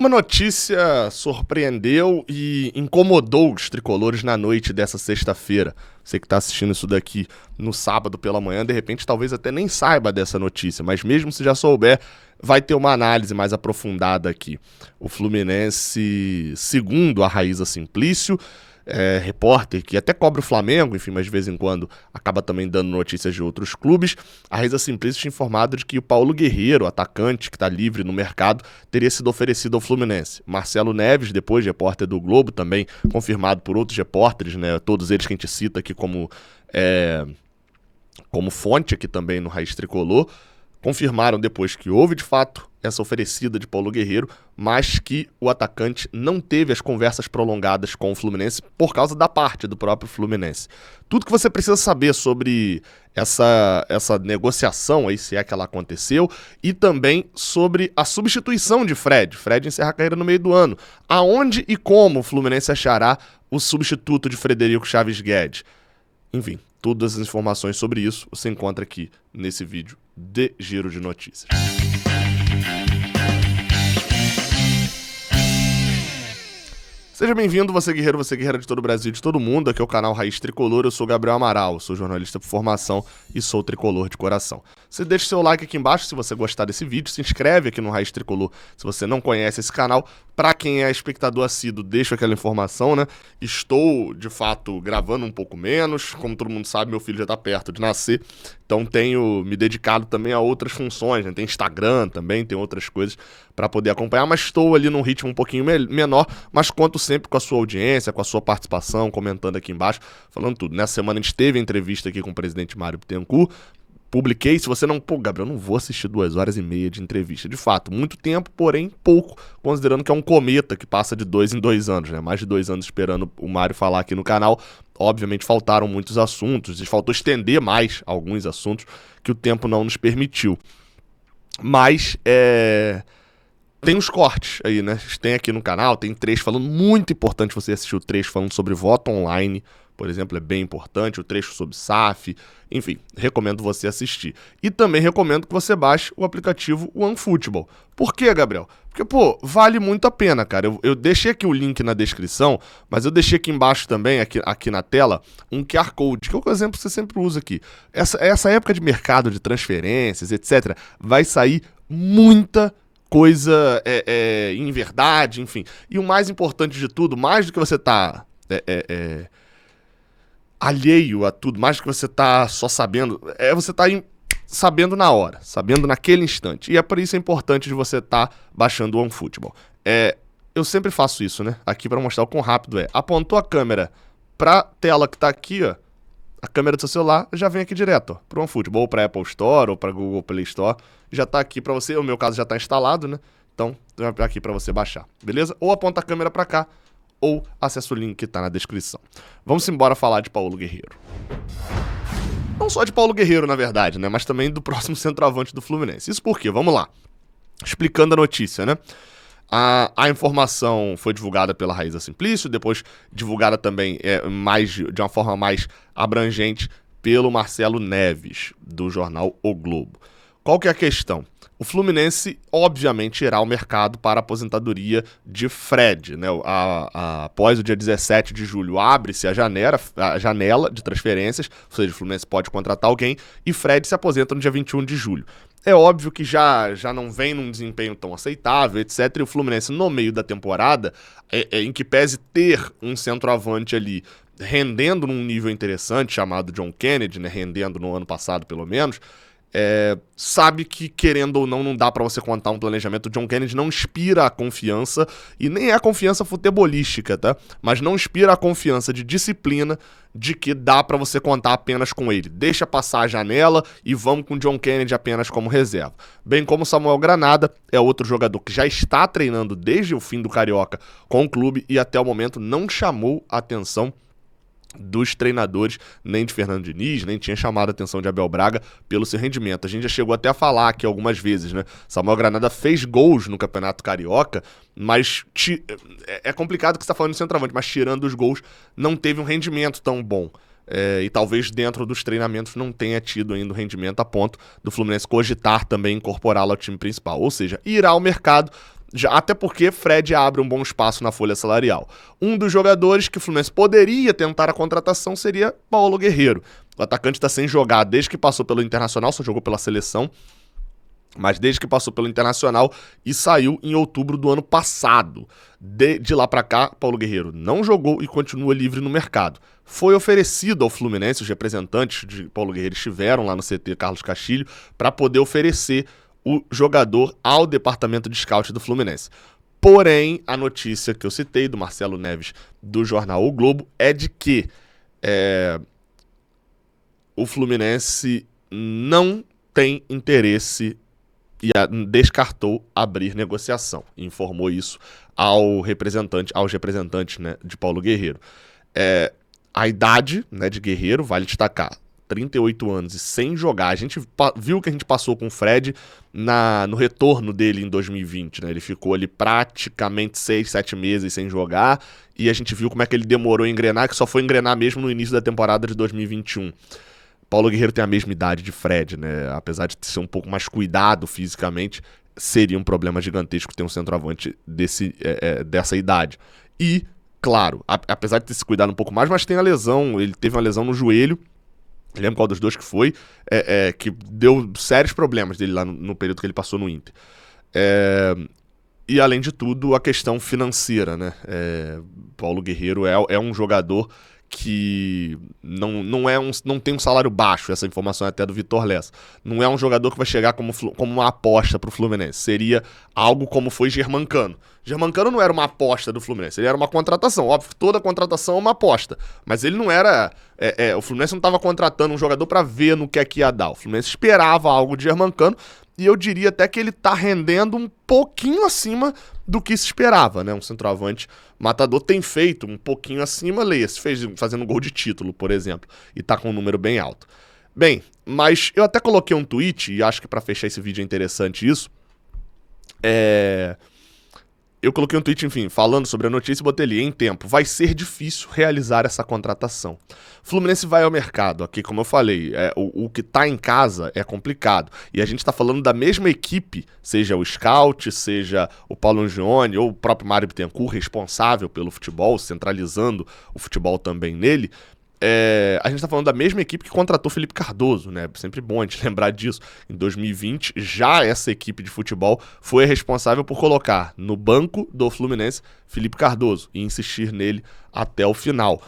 Uma notícia surpreendeu e incomodou os tricolores na noite dessa sexta-feira. Você que está assistindo isso daqui no sábado pela manhã, de repente talvez até nem saiba dessa notícia, mas mesmo se já souber, vai ter uma análise mais aprofundada aqui. O Fluminense, segundo a Raíza Simplício, repórter que até cobre o Flamengo, enfim, mas de vez em quando acaba também dando notícias de outros clubes, a Raíza Simplício tinha informado de que o Paulo Guerreiro, atacante que está livre no mercado, teria sido oferecido ao Fluminense. Marcelo Neves, depois repórter do Globo, também confirmado por outros repórteres, né, todos eles que a gente cita aqui como fonte aqui também no Raiz Tricolor, confirmaram depois que houve de fato essa oferecida de Paulo Guerreiro, mas que o atacante não teve as conversas prolongadas com o Fluminense por causa da parte do próprio Fluminense. Tudo que você precisa saber sobre essa negociação, aí, se é que ela aconteceu, e também sobre a substituição de Fred. Fred encerra a carreira no meio do ano. Aonde e como o Fluminense achará o substituto de Frederico Chaves Guedes? Enfim, todas as informações sobre isso você encontra aqui nesse vídeo de Giro de Notícias. Seja bem-vindo, você guerreira de todo o Brasil, de todo mundo. Aqui é o canal Raiz Tricolor, eu sou Gabriel Amaral, sou jornalista por formação e sou tricolor de coração. Você deixa o seu like aqui embaixo se você gostar desse vídeo, se inscreve aqui no Raiz Tricolor se você não conhece esse canal. Para quem é espectador assíduo, deixo aquela informação, né? Estou, de fato, gravando um pouco menos. Como todo mundo sabe, meu filho já tá perto de nascer. Então tenho me dedicado também a outras funções, né? Tem Instagram também, tem outras coisas para poder acompanhar. Mas estou ali num ritmo um pouquinho menor, mas conto sempre com a sua audiência, com a sua participação, comentando aqui embaixo, falando tudo. Nessa semana a gente teve a entrevista aqui com o presidente Mário Bittencourt. Publiquei, se você não... Pô, Gabriel, não vou assistir 2h30 de entrevista. De fato, muito tempo, porém pouco, considerando que é um cometa que passa de 2 em 2 anos, né? Mais de 2 anos esperando o Mário falar aqui no canal. Obviamente faltaram muitos assuntos, faltou estender mais alguns assuntos que o tempo não nos permitiu. Mas, tem os cortes aí, né? Tem aqui no canal, tem trecho falando, muito importante você assistir o trecho falando sobre voto online, por exemplo, é bem importante, o trecho sobre SAF, enfim, recomendo você assistir. E também recomendo que você baixe o aplicativo OneFootball. Por quê, Gabriel? Porque, pô, vale muito a pena, cara. Eu deixei aqui o link na descrição, mas eu deixei aqui embaixo também, aqui na tela, um QR Code, que é o exemplo que você sempre usa aqui. Essa época de mercado de transferências, etc., vai sair muita coisa em verdade, enfim. E o mais importante de tudo, mais do que você tá alheio a tudo, mais do que você tá só sabendo, você tá sabendo na hora, sabendo naquele instante. E é por isso importante de você estar baixando o OneFootball. Eu sempre faço isso, né? Aqui para mostrar o quão rápido é. Apontou a câmera pra tela que tá aqui, ó. A câmera do seu celular já vem aqui direto, ó, pro OneFootball, ou pra Apple Store, ou pra Google Play Store. Já tá aqui pra você, o meu caso já tá instalado, né? Então, já tá aqui pra você baixar, beleza? Ou aponta a câmera pra cá, ou acessa o link que tá na descrição. Vamos embora falar de Paulo Guerreiro. Não só de Paulo Guerreiro, na verdade, né? Mas também do próximo centroavante do Fluminense. Isso por quê? Vamos lá. Explicando a notícia, né? A informação foi divulgada pela Raíza Simplício, depois divulgada também de uma forma mais abrangente pelo Marcelo Neves, do jornal O Globo. Qual que é a questão? O Fluminense, obviamente, irá ao mercado para a aposentadoria de Fred, né? Após o dia 17 de julho, abre-se a janela de transferências, ou seja, o Fluminense pode contratar alguém, e Fred se aposenta no dia 21 de julho. É óbvio que já não vem num desempenho tão aceitável, etc. E o Fluminense, no meio da temporada, em que pese ter um centroavante ali rendendo num nível interessante, chamado John Kennedy, né? Rendendo no ano passado, pelo menos, sabe que, querendo ou não dá pra você contar um planejamento. O John Kennedy não inspira a confiança, e nem é a confiança futebolística, tá? Mas não inspira a confiança de disciplina de que dá pra você contar apenas com ele. Deixa passar a janela e vamos com o John Kennedy apenas como reserva. Bem como Samuel Granada é outro jogador que já está treinando desde o fim do Carioca com o clube e até o momento não chamou a atenção dos treinadores, nem de Fernando Diniz, nem tinha chamado a atenção de Abel Braga pelo seu rendimento. A gente já chegou até a falar aqui algumas vezes, né? Samuel Granada fez gols no Campeonato Carioca, mas é complicado que você está falando de centroavante, mas tirando os gols, não teve um rendimento tão bom. E talvez dentro dos treinamentos não tenha tido ainda o rendimento a ponto do Fluminense cogitar também incorporá-lo ao time principal. Ou seja, irá ao mercado, Até porque Fred abre um bom espaço na folha salarial. Um dos jogadores que o Fluminense poderia tentar a contratação seria Paulo Guerreiro. O atacante está sem jogar desde que passou pelo Internacional, só jogou pela seleção, mas desde que passou pelo Internacional e saiu em outubro do ano passado. De lá pra cá, Paulo Guerreiro não jogou e continua livre no mercado. Foi oferecido ao Fluminense, os representantes de Paulo Guerreiro estiveram lá no CT Carlos Castilho para poder oferecer o jogador ao departamento de scout do Fluminense. Porém, a notícia que eu citei do Marcelo Neves do jornal O Globo é de que o Fluminense não tem interesse e descartou abrir negociação. Informou isso aos representantes, né, de Paulo Guerreiro. A idade, né, de Guerreiro, vale destacar, 38 anos e sem jogar. A gente viu o que a gente passou com o Fred no retorno dele em 2020, né? Ele ficou ali praticamente 6, 7 meses sem jogar e a gente viu como é que ele demorou a engrenar, que só foi engrenar mesmo no início da temporada de 2021. Paulo Guerreiro tem a mesma idade de Fred, né? Apesar de ser um pouco mais cuidado fisicamente, seria um problema gigantesco ter um centroavante dessa idade. E, claro, apesar de ter se cuidado um pouco mais, mas tem a lesão, ele teve uma lesão no joelho, lembro qual dos dois que foi, que deu sérios problemas dele lá no período que ele passou no Inter. E, além de tudo, a questão financeira, né? Paulo Guerreiro é um jogador que não tem um salário baixo, essa informação é até do Vitor Lessa. Não é um jogador que vai chegar como uma aposta pro Fluminense. Seria algo como foi Germancano. Germancano não era uma aposta do Fluminense, ele era uma contratação. Óbvio que toda contratação é uma aposta, mas ele não era... o Fluminense não estava contratando um jogador para ver no que é que ia dar. O Fluminense esperava algo de Germancano e eu diria até que ele tá rendendo um pouquinho acima do que se esperava, né? Um centroavante matador tem feito um pouquinho acima, leia-se, fazendo gol de título, por exemplo, e tá com um número bem alto. Bem, mas eu até coloquei um tweet, e acho que pra fechar esse vídeo é interessante isso, eu coloquei um tweet, enfim, falando sobre a notícia e botei ali, em tempo, vai ser difícil realizar essa contratação. Fluminense vai ao mercado, aqui como eu falei, o que tá em casa é complicado. E a gente tá falando da mesma equipe, seja o Scout, seja o Paulo Angione ou o próprio Mário Bittencourt, responsável pelo futebol, centralizando o futebol também nele. A gente tá falando da mesma equipe que contratou Felipe Cardoso, né? Sempre bom a gente lembrar disso. Em 2020, já essa equipe de futebol foi responsável por colocar no banco do Fluminense Felipe Cardoso e insistir nele até o final.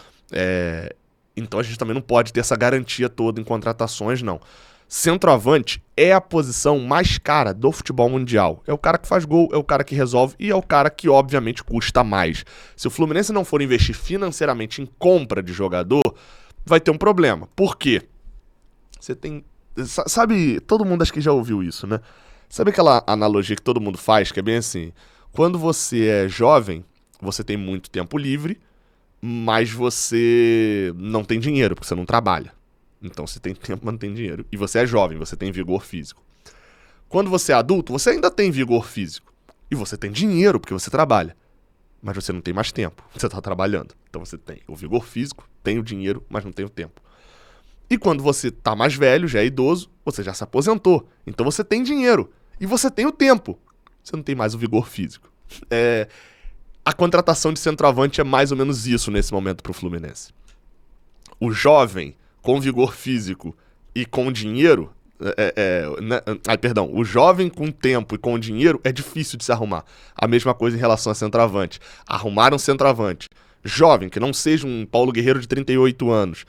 Então a gente também não pode ter essa garantia toda em contratações, não. Centroavante é a posição mais cara do futebol mundial. É o cara que faz gol, é o cara que resolve e é o cara que, obviamente, custa mais. Se o Fluminense não for investir financeiramente em compra de jogador, vai ter um problema. Por quê? Você tem... Sabe, todo mundo acho que já ouviu isso, né? Sabe aquela analogia que todo mundo faz, que é bem assim, quando você é jovem, você tem muito tempo livre, mas você não tem dinheiro, porque você não trabalha. Então você tem tempo, mas não tem dinheiro. E você é jovem, você tem vigor físico. Quando você é adulto, você ainda tem vigor físico. E você tem dinheiro, porque você trabalha. Mas você não tem mais tempo, você está trabalhando. Então você tem o vigor físico, tem o dinheiro, mas não tem o tempo. E quando você está mais velho, já é idoso, você já se aposentou. Então você tem dinheiro. E você tem o tempo. Você não tem mais o vigor físico. A contratação de centroavante é mais ou menos isso nesse momento para o Fluminense. O jovem com vigor físico e com dinheiro, o jovem com tempo e com dinheiro é difícil de se arrumar. A mesma coisa em relação a centroavante. Arrumar um centroavante jovem, que não seja um Paulo Guerreiro de 38 anos,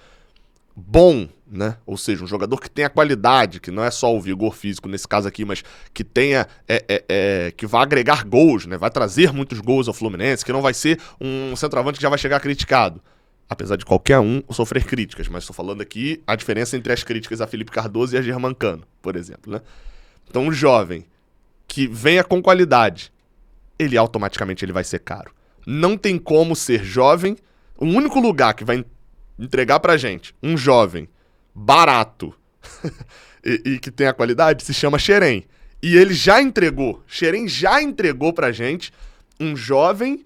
bom, né? Ou seja, um jogador que tenha qualidade, que não é só o vigor físico nesse caso aqui, mas que tenha, que vai agregar gols, né? Vai trazer muitos gols ao Fluminense, que não vai ser um centroavante que já vai chegar criticado. Apesar de qualquer um sofrer críticas, mas estou falando aqui a diferença entre as críticas a Felipe Cardoso e a Germancano, por exemplo, né? Então, um jovem que venha com qualidade, ele automaticamente vai ser caro. Não tem como ser jovem. O único lugar que vai entregar pra gente um jovem barato e que tenha qualidade se chama Xerém. E ele já entregou, Xerém já entregou pra gente um jovem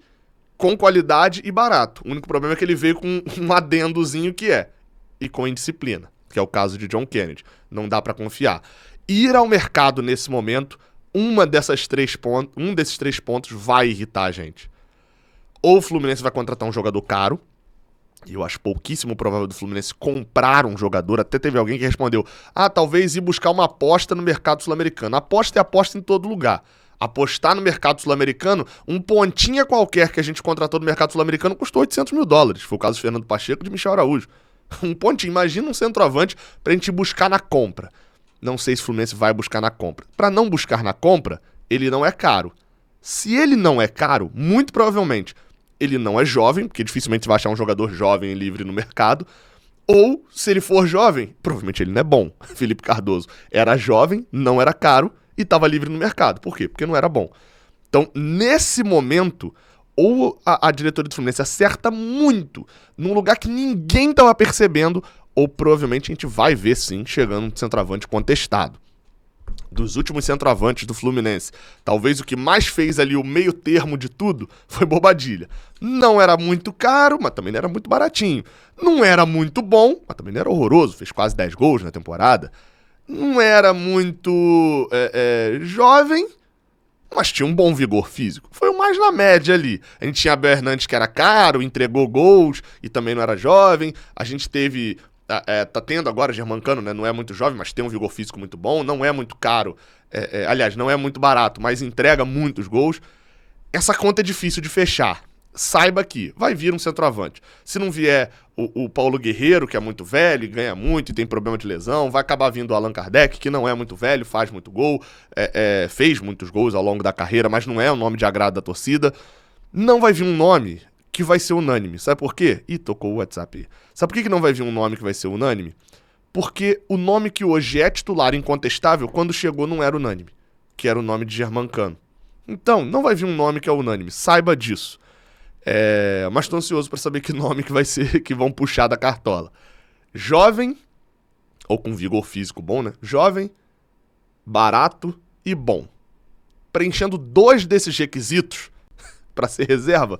com qualidade e barato. O único problema é que ele veio com um adendozinho e com indisciplina, que é o caso de John Kennedy. Não dá pra confiar. Ir ao mercado nesse momento um desses 3 pontos vai irritar a gente. Ou o Fluminense vai contratar um jogador caro, e eu acho pouquíssimo provável do Fluminense comprar um jogador. Até teve alguém que respondeu, talvez ir buscar uma aposta no mercado sul-americano. Aposta é aposta em todo lugar. Apostar no mercado sul-americano, um pontinha qualquer que a gente contratou no mercado sul-americano custou $800 mil. Foi o caso de Fernando Pacheco e de Michel Araújo. Um pontinho, imagina um centroavante pra gente buscar na compra. Não sei se o Fluminense vai buscar na compra. Pra não buscar na compra, ele não é caro. Se ele não é caro, muito provavelmente ele não é jovem, porque dificilmente você vai achar um jogador jovem e livre no mercado. Ou, se ele for jovem, provavelmente ele não é bom. Felipe Cardoso era jovem, não era caro e estava livre no mercado. Por quê? Porque não era bom. Então, nesse momento, ou a diretoria do Fluminense acerta muito num lugar que ninguém estava percebendo, ou provavelmente a gente vai ver, sim, chegando um centroavante contestado. Dos últimos centroavantes do Fluminense, talvez o que mais fez ali o meio termo de tudo foi Bobadilla. Não era muito caro, mas também não era muito baratinho. Não era muito bom, mas também não era horroroso, fez quase 10 gols na temporada. Não era muito jovem, mas tinha um bom vigor físico. Foi o mais na média ali. A gente tinha Abel Hernandes, que era caro, entregou gols e também não era jovem. A gente teve... tá tendo agora Germancano, né? Não é muito jovem, mas tem um vigor físico muito bom. Não é muito caro. Aliás, não é muito barato, mas entrega muitos gols. Essa conta é difícil de fechar. Saiba que vai vir um centroavante. Se não vier o Paulo Guerreiro, que é muito velho e ganha muito e tem problema de lesão, vai acabar vindo o Allan Kardec, que não é muito velho, faz muito gol, fez muitos gols ao longo da carreira, mas não é um nome de agrado da torcida. Não vai vir um nome que vai ser unânime. Sabe por quê? Ih, tocou o WhatsApp aí. Sabe por que não vai vir um nome que vai ser unânime? Porque o nome que hoje é titular incontestável, quando chegou não era unânime, que era o nome de Germancano. Então, não vai vir um nome que é unânime, saiba disso. Mas estou ansioso para saber que nome que vai ser, que vão puxar da cartola. Jovem, ou com vigor físico bom, né? Jovem, barato e bom. Preenchendo 2 desses requisitos para ser reserva,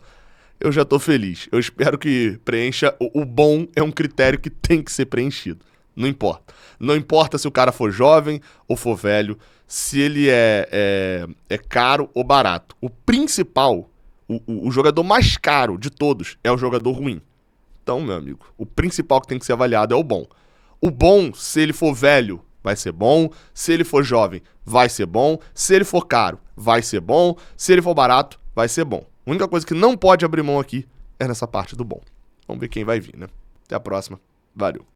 eu já tô feliz. Eu espero que preencha. O bom é um critério que tem que ser preenchido. Não importa. Não importa se o cara for jovem ou for velho, se ele é caro ou barato. O principal, o jogador mais caro de todos é o jogador ruim. Então, meu amigo, o principal que tem que ser avaliado é o bom. O bom, se ele for velho, vai ser bom. Se ele for jovem, vai ser bom. Se ele for caro, vai ser bom. Se ele for barato, vai ser bom. A única coisa que não pode abrir mão aqui é nessa parte do bom. Vamos ver quem vai vir, né? Até a próxima. Valeu.